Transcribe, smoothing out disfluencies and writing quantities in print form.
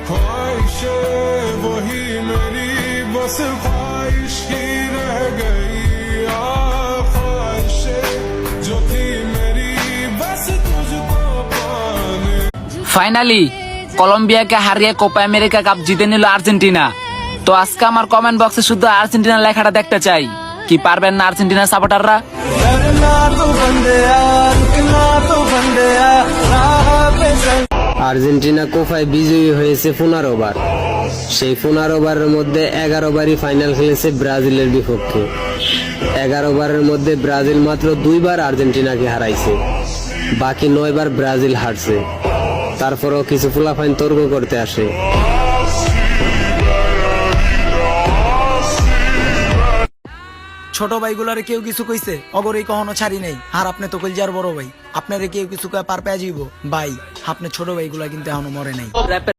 ख्वाहिशें वही मेरी बस ख्वाहिश ही रह गई ख्वाहिशें जो थी मेरी बस तुझको पाने। ফাইনালি কলম্বিয়াকে হারিয়ে কোপা আমেরিকা কাপ জিতে নিল আর্জেন্টিনা। তো আজকে আমার কমেন্ট বক্সে শুধু আর্জেন্টিনা লেখাটা দেখতে চাই। কি পারবেন না আর্জেন্টিনার সাপোর্টাররা? আর্জেন্টিনা কোপায় বিজয়ী হয়েছে 15 বার। সেই 15 বারের মধ্যে 11 বারই ফাইনাল খেলেছে ব্রাজিলের বিপক্ষে। 11 বারের মধ্যে ব্রাজিল মাত্র 2 বার আর্জেন্টিনাকে হারাইছে, বাকি 9 বার ব্রাজিল হারছে। তারপরও কিছু ফুলাফাইন তর্ক করতে আসে। ছোট ভাইগুলারে কেউ কিছু কইছে অগরই কখনো ছাড়ি নাই। আর আপনি তো কইজার বড় ভাই, আপনারে কেউ কিছু কয় পার পেয়ে যাইব ভাই। আপনি ছোট ভাইগুলা কিন্তু এখনো মরে নাই।